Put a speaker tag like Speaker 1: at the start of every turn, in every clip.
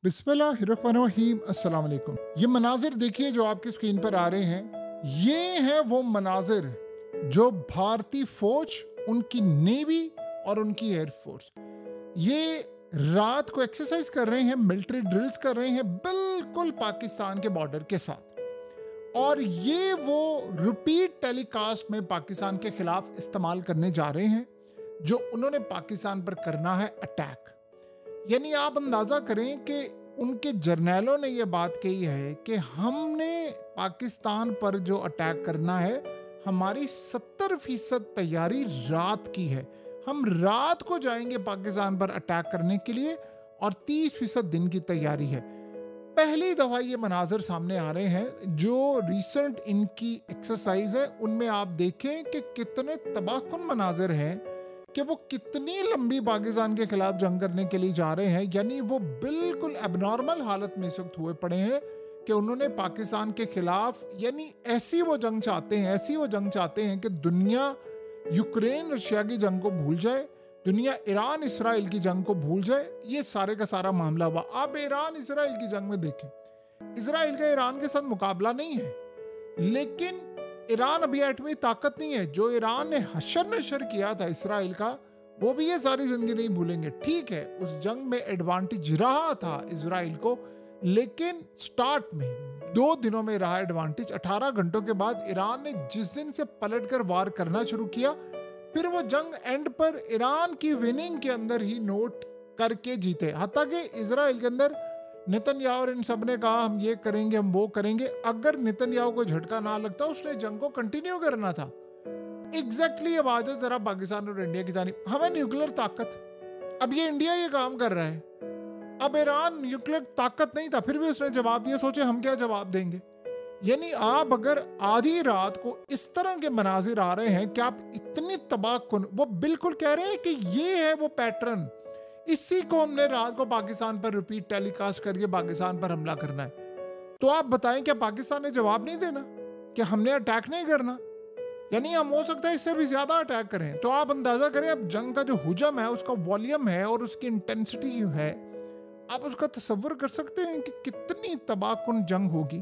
Speaker 1: बिस्मिल्लाहिर्रहमानिर्रहीम अस्सलाम वालेकुम। ये मनाजिर देखिए जो आपकी स्क्रीन पर आ रहे हैं, ये हैं वो मनाजिर जो भारतीय फौज, उनकी नेवी और उनकी एयरफोर्स ये रात को एक्सरसाइज कर रहे हैं, मिलिट्री ड्रिल्स कर रहे हैं बिल्कुल पाकिस्तान के बॉर्डर के साथ। और ये वो रिपीट टेलीकास्ट में पाकिस्तान के खिलाफ इस्तेमाल करने जा रहे हैं जो उन्होंने पाकिस्तान पर करना है अटैक। यानी आप अंदाजा करें कि उनके जर्नैलों ने यह बात कही है कि हमने पाकिस्तान पर जो अटैक करना है, हमारी 70% तैयारी रात की है। हम रात को जाएंगे पाकिस्तान पर अटैक करने के लिए और 30% दिन की तैयारी है। पहली दफा ये मनाजर सामने आ रहे हैं जो रिसेंट इनकी एक्सरसाइज है, उनमें आप देखें कि कितने तबाहकुन मनाजर हैं कि वो कितनी लंबी पाकिस्तान के खिलाफ जंग करने के लिए जा रहे हैं। यानी वो बिल्कुल एबनॉर्मल हालत में इस वक्त हुए पड़े हैं कि उन्होंने पाकिस्तान के खिलाफ यानी ऐसी वो जंग चाहते हैं कि दुनिया यूक्रेन रशिया की जंग को भूल जाए, दुनिया ईरान इसराइल की जंग को भूल जाए। ये सारे का सारा मामला हुआ। आप ईरान इसराइल की जंग में देखें, इसराइल का ईरान के साथ मुकाबला नहीं है, लेकिन ईरान अभी एटमी ताकत नहीं है। जो ईरान ने हशर नशर किया था इसराइल का, वो भी ये सारी जिंदगी नहीं भूलेंगे। ठीक है, उस जंग में एडवांटेज रहा था इसराइल को, लेकिन स्टार्ट में 2 दिनों में रहा एडवांटेज। 18 घंटों के बाद ईरान ने जिस दिन से पलटकर वार करना शुरू किया, फिर वो जंग एंड पर ईरान की विनिंग के अंदर ही नोट करके जीते। हत्ता कि इसराइल के अंदर नेतन्याहू और इन सब ने कहा हम ये करेंगे, हम वो करेंगे। अगर नेतन्याहू को झटका ना लगता, उसने जंग को कंटिन्यू करना था। एग्जैक्टली अब आ जाए जरा पाकिस्तान और इंडिया की जानिब। हमें न्यूक्लियर ताकत, अब ये इंडिया ये काम कर रहा है, अब ईरान न्यूक्लियर ताकत नहीं था, फिर भी उसने जवाब दिया। सोचे हम क्या जवाब देंगे। यानी आप अगर आधी रात को इस तरह के मनाजिर आ रहे हैं कि आप इतनी तबाहकुन, वो बिल्कुल कह रहे हैं कि ये है वो पैटर्न, इसी को हमने रात को पाकिस्तान पर रिपीट टेलीकास्ट करके पाकिस्तान पर हमला करना है। तो आप बताएं, क्या पाकिस्तान ने जवाब नहीं देना? क्या हमने अटैक नहीं करना? यानी हम हो सकता है इससे भी ज्यादा अटैक करें। तो आप अंदाजा करें, अब जंग का जो हुजम है, उसका वॉल्यूम है और उसकी इंटेंसिटी है, आप उसका तसव्वुर कर सकते हैं कि कितनी तबाहकुन जंग होगी,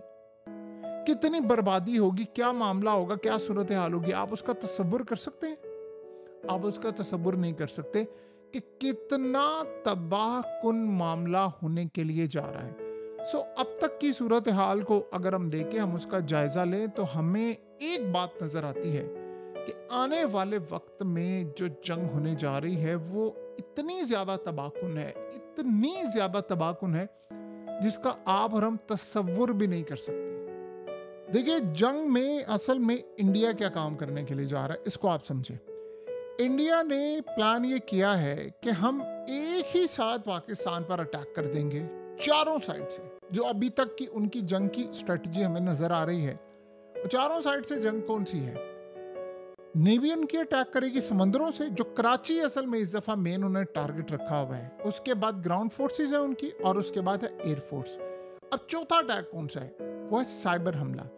Speaker 1: कितनी बर्बादी होगी, क्या मामला होगा, क्या सूरत हाल होगी। आप उसका तसव्वुर कर सकते हैं? आप उसका तसव्वुर नहीं कर सकते कि कितना तबाहकुन मामला होने के लिए जा रहा है। सो अब तक की सूरत हाल को अगर हम देखें, हम उसका जायजा लें, तो हमें एक बात नजर आती है कि आने वाले वक्त में जो जंग होने जा रही है वो इतनी ज्यादा तबाहकुन है, इतनी ज्यादा तबाहकुन है जिसका आप और हम तसव्वुर भी नहीं कर सकते। देखिए, जंग में असल में इंडिया क्या काम करने के लिए जा रहा है, इसको आप समझें। इंडिया ने प्लान ये किया है कि हम एक ही साथ पाकिस्तान पर अटैक कर देंगे चारों साइड से। जो अभी तक की उनकी जंग की स्ट्रेटजी हमें नजर आ रही है, वो चारों साइड से जंग कौन सी है? नेवी उनकी अटैक करेगी समंदरों से, जो कराची असल में इस दफा मेन उन्होंने टारगेट रखा हुआ है। उसके बाद ग्राउंड फोर्सेस है उनकी, और उसके बाद है एयरफोर्स। अब चौथा अटैक कौन सा है? वो है साइबर हमला।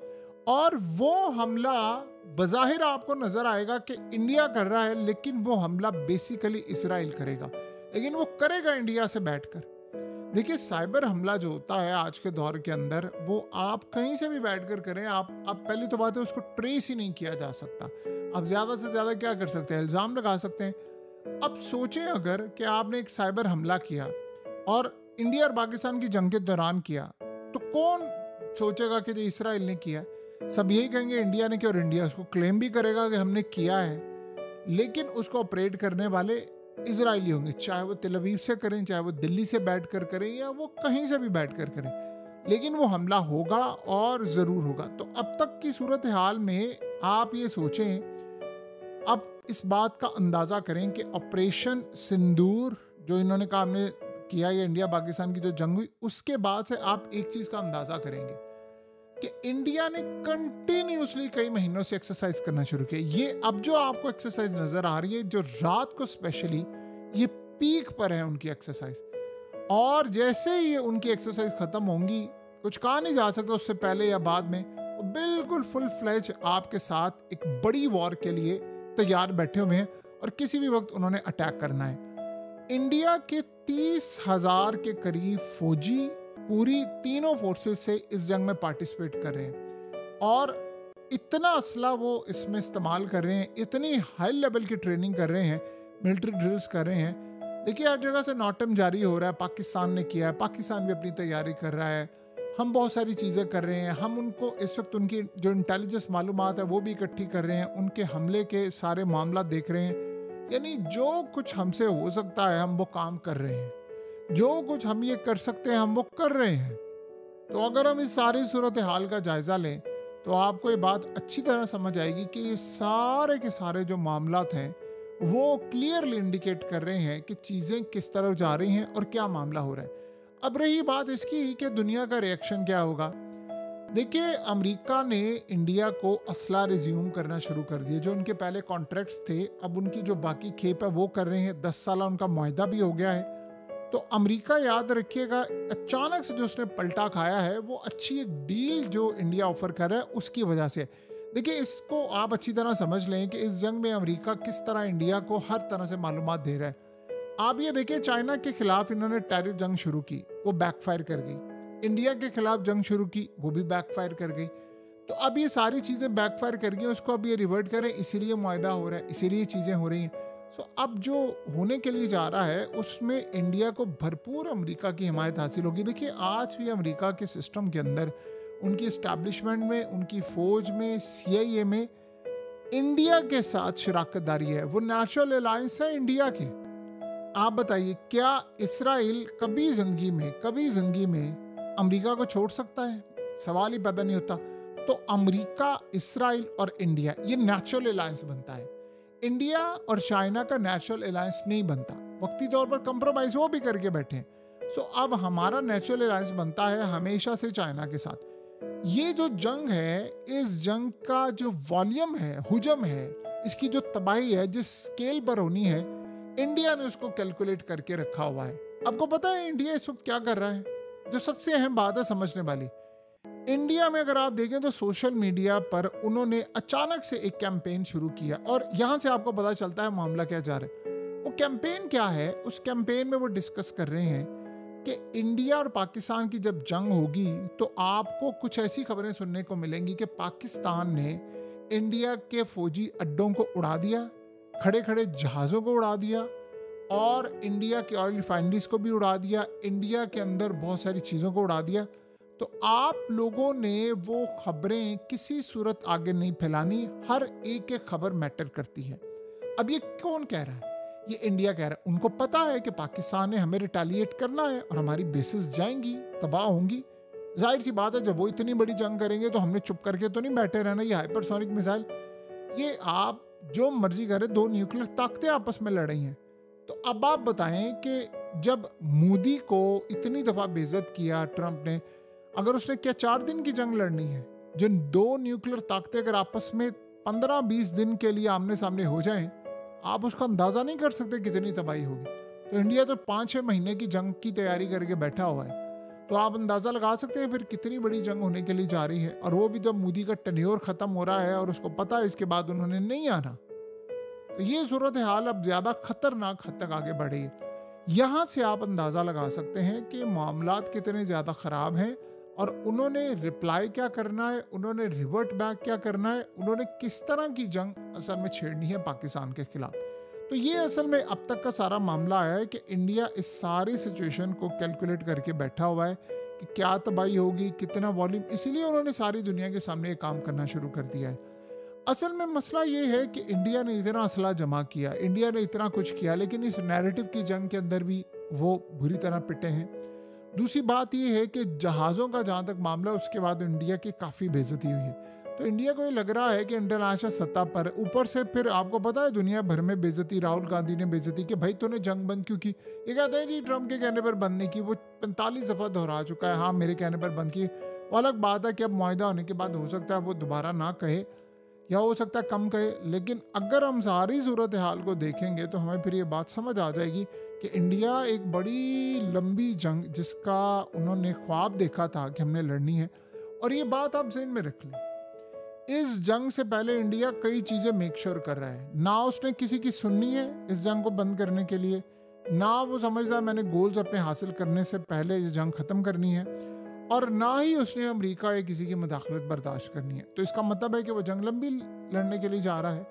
Speaker 1: और वो हमला बज़ाहिर आपको नजर आएगा कि इंडिया कर रहा है, लेकिन वो हमला बेसिकली इसराइल करेगा, लेकिन वो करेगा इंडिया से बैठकर। देखिए, साइबर हमला जो होता है आज के दौर के अंदर, वो आप कहीं से भी बैठकर करें। आप पहली तो बात है, उसको ट्रेस ही नहीं किया जा सकता। आप ज्यादा से ज्यादा क्या कर सकते हैं? इल्जाम लगा सकते हैं। अब सोचें अगर कि आपने एक साइबर हमला किया और इंडिया और पाकिस्तान की जंग के दौरान किया, तो कौन सोचेगा कि ये इसराइल ने किया? सब यही कहेंगे इंडिया ने किया, और इंडिया उसको क्लेम भी करेगा कि हमने किया है। लेकिन उसको ऑपरेट करने वाले इजरायली होंगे, चाहे वो तेल अवीव से करें, चाहे वो दिल्ली से बैठकर करें, या वो कहीं से भी बैठकर करें, लेकिन वो हमला होगा और ज़रूर होगा। तो अब तक की सूरत हाल में आप ये सोचें, अब इस बात का अंदाज़ा करें कि ऑपरेशन सिंदूर जो इन्होंने कहा हमने किया, या इंडिया पाकिस्तान की जो जंग हुई, उसके बाद से आप एक चीज़ का अंदाज़ा करेंगे कि इंडिया ने कंटिन्यूसली कई महीनों से एक्सरसाइज करना शुरू किया। ये अब जो आपको एक्सरसाइज नजर आ रही है, जो रात को स्पेशली, ये पीक पर है उनकी एक्सरसाइज। और जैसे ही उनकी एक्सरसाइज खत्म होंगी, कुछ कहा नहीं जा सकता उससे पहले या बाद में, वो बिल्कुल फुल फ्लेज आपके साथ एक बड़ी वॉर के लिए तैयार बैठे हुए हैं, और किसी भी वक्त उन्होंने अटैक करना है। इंडिया के 30,000 के करीब फौजी पूरी तीनों फोर्सेस से इस जंग में पार्टिसिपेट कर रहे हैं और इतना असला वो इसमें इस्तेमाल कर रहे हैं, इतनी हाई लेवल की ट्रेनिंग कर रहे हैं, मिलिट्री ड्रिल्स कर रहे हैं। देखिए हर जगह से नॉटम जारी हो रहा है, पाकिस्तान ने किया है, पाकिस्तान भी अपनी तैयारी कर रहा है, हम बहुत सारी चीज़ें कर रहे हैं। हम उनको इस वक्त उनकी जो इंटेलिजेंस मालूमात है वो भी इकट्ठी कर रहे हैं, उनके हमले के सारे मामला देख रहे हैं। यानी जो कुछ हमसे हो सकता है हम वो काम कर रहे हैं, जो कुछ हम ये कर सकते हैं हम वो कर रहे हैं। तो अगर हम इस सारी सूरत हाल का जायज़ा लें तो आपको ये बात अच्छी तरह समझ आएगी कि ये सारे के सारे जो मामलात हैं वो क्लियरली इंडिकेट कर रहे हैं कि चीज़ें किस तरफ जा रही हैं और क्या मामला हो रहा है। अब रही बात इसकी कि दुनिया का रिएक्शन क्या होगा। देखिए अमेरिका ने इंडिया को असला रिज्यूम करना शुरू कर दिया। जो उनके पहले कॉन्ट्रैक्ट्स थे अब उनकी जो बाकी खेप है वो कर रहे हैं। 10 साल उनका मुआहदा भी हो गया है। तो अमेरिका याद रखिएगा अचानक से जो उसने पलटा खाया है वो अच्छी एक डील जो इंडिया ऑफर कर रहा है उसकी वजह से। देखिए इसको आप अच्छी तरह समझ लें कि इस जंग में अमेरिका किस तरह इंडिया को हर तरह से मालूमात दे रहा है। आप ये देखिए चाइना के खिलाफ इन्होंने टैरिफ जंग शुरू की, वो बैकफायर कर गई। इंडिया के खिलाफ जंग शुरू की, वो भी बैकफायर कर गई। तो अब ये सारी चीज़ें बैकफायर कर गई, उसको अब ये रिवर्ट करें, इसीलिए मुआहदा हो रहा है, इसीलिए चीज़ें हो रही हैं। सो अब जो होने के लिए जा रहा है उसमें इंडिया को भरपूर अमेरिका की हिमायत हासिल होगी। देखिए आज भी अमेरिका के सिस्टम के अंदर, उनकी इस्टेब्लिशमेंट में, उनकी फ़ौज में, CIA में इंडिया के साथ शराकतदारी है। वो नेचुरल अलायंस है इंडिया के। आप बताइए क्या इसराइल कभी ज़िंदगी में अमेरिका को छोड़ सकता है? सवाल ही पैदा नहीं होता। तो अमेरिका, इसराइल और इंडिया ये नेचुरल अलायंस बनता है। इंडिया और चाइना का नेचुरल अलायंस नहीं बनता, वक्ती तौर पर कंप्रोमाइज वो भी करके बैठे हैं। सो अब हमारा नेचुरल अलायंस बनता है हमेशा से चाइना के साथ। ये जो जंग है, इस जंग का जो वॉल्यूम है, हुजम है, इसकी जो तबाही है, जिस स्केल पर होनी है, इंडिया ने उसको कैलकुलेट करके रखा हुआ है। आपको पता है इंडिया इस वक्त क्या कर रहा है? जो सबसे अहम बात है समझने वाली, इंडिया में अगर आप देखें तो सोशल मीडिया पर उन्होंने अचानक से एक कैंपेन शुरू किया और यहाँ से आपको पता चलता है मामला क्या जा रहा है। वो कैंपेन क्या है? उस कैंपेन में वो डिस्कस कर रहे हैं कि इंडिया और पाकिस्तान की जब जंग होगी तो आपको कुछ ऐसी खबरें सुनने को मिलेंगी कि पाकिस्तान ने इंडिया के फौजी अड्डों को उड़ा दिया, खड़े खड़े जहाज़ों को उड़ा दिया और इंडिया के ऑयल रिफाइनरीज को भी उड़ा दिया, इंडिया के अंदर बहुत सारी चीज़ों को उड़ा दिया। तो आप लोगों ने वो खबरें किसी सूरत आगे नहीं फैलानी, हर एक खबर मैटर करती है। अब ये कौन कह रहा है? ये इंडिया कह रहा है। उनको पता है कि पाकिस्तान ने हमें रिटेलिएट करना है और हमारी बेसिस जाएंगी, तबाह होंगी। जाहिर सी बात है जब वो इतनी बड़ी जंग करेंगे तो हमने चुप करके तो नहीं बैठे रहना। ये हाइपरसोनिक मिसाइल, ये आप जो मर्जी करें, 2 न्यूक्लियर ताकतें आपस में लड़ रही हैं। तो अब आप बताएं कि जब मोदी को इतनी दफ़ा बेइज्जत किया ट्रंप ने, अगर उसने क्या 4 दिन की जंग लड़नी है? जिन 2 न्यूक्लियर ताकतें अगर आपस में 15-20 दिन के लिए आमने सामने हो जाएं, आप उसका अंदाज़ा नहीं कर सकते कितनी तबाही होगी। तो इंडिया तो 5-6 महीने की जंग की तैयारी करके बैठा हुआ है। तो आप अंदाज़ा लगा सकते हैं फिर कितनी बड़ी जंग होने के लिए जा रही है। और वो भी जब मोदी का टेन्योर ख़त्म हो रहा है और उसको पता है इसके बाद उन्होंने नहीं आना। तो ये सूरत हाल अब ज़्यादा खतरनाक हद तक आगे बढ़ी है। यहाँ से आप अंदाज़ा लगा सकते हैं कि मामलात कितने ज़्यादा ख़राब हैं और उन्होंने रिप्लाई क्या करना है, उन्होंने रिवर्ट बैक क्या करना है, उन्होंने किस तरह की जंग असल में छेड़नी है पाकिस्तान के खिलाफ। तो ये असल में अब तक का सारा मामला है कि इंडिया इस सारी सिचुएशन को कैलकुलेट करके बैठा हुआ है कि क्या तबाही होगी, कितना वॉल्यूम। इसीलिए उन्होंने सारी दुनिया के सामने ये काम करना शुरू कर दिया है। असल में मसला ये है कि इंडिया ने इतना असला जमा किया, इंडिया ने इतना कुछ किया, लेकिन इस नैरेटिव की जंग के अंदर भी वो बुरी तरह पिटे हैं। दूसरी बात ये है कि जहाज़ों का जहाँ तक मामला, उसके बाद इंडिया की काफ़ी बेइज्जती हुई है। तो इंडिया को ये लग रहा है कि इंटरनेशनल सतह पर, ऊपर से फिर आपको पता है दुनिया भर में बेइज्जती, राहुल गांधी ने बेइज्जती कि भाई तूने जंग बंद क्यों की। ये कहते हैं जी ट्रंप के कहने पर बंद नहीं की, वो 45 दफ़ा दोहरा चुका है, हाँ मेरे कहने पर बंद की। वो अलग बात है कि अब मुआहदा होने के बाद हो सकता है वो दोबारा ना कहे या हो सकता है कम कहे। लेकिन अगर हम सारी सूरत हाल को देखेंगे तो हमें फिर ये बात समझ आ जाएगी कि इंडिया एक बड़ी लंबी जंग, जिसका उन्होंने ख्वाब देखा था कि हमने लड़नी है, और ये बात आप ज़हन में रख लें। इस जंग से पहले इंडिया कई चीज़ें मेक श्योर कर रहा है। ना उसने किसी की सुननी है इस जंग को बंद करने के लिए, ना उसने किसी ना वो समझता है मैंने गोल्स अपने हासिल करने से पहले ये जंग ख़त्म करनी है, और ना ही उसने अमेरिका या किसी की मुदाखलत बर्दाश्त करनी है। तो इसका मतलब है कि वो जंग लंबी लड़ने के लिए जा रहा है।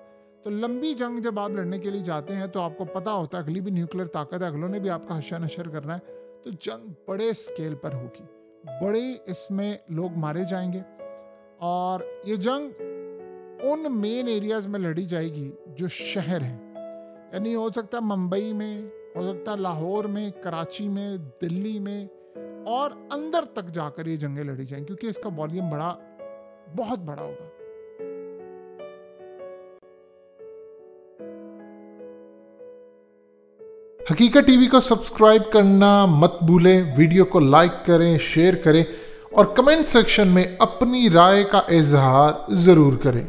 Speaker 1: तो लंबी जंग जब आप लड़ने के लिए जाते हैं तो आपको पता होता है अगली भी न्यूक्लियर ताकत है, अगलों ने भी आपका हशा नशर करना है, तो जंग बड़े स्केल पर होगी, बड़े इसमें लोग मारे जाएंगे। और ये जंग उन मेन एरियाज में लड़ी जाएगी जो शहर हैं, यानी हो सकता है मुंबई में, हो सकता है लाहौर में, कराची में, दिल्ली में, और अंदर तक जाकर ये जंगें लड़ी जाएंगी, क्योंकि इसका वॉल्यूम बहुत बड़ा होगा।
Speaker 2: हकीकत टीवी को सब्सक्राइब करना मत भूलें, वीडियो को लाइक करें, शेयर करें और कमेंट सेक्शन में अपनी राय का इजहार ज़रूर करें।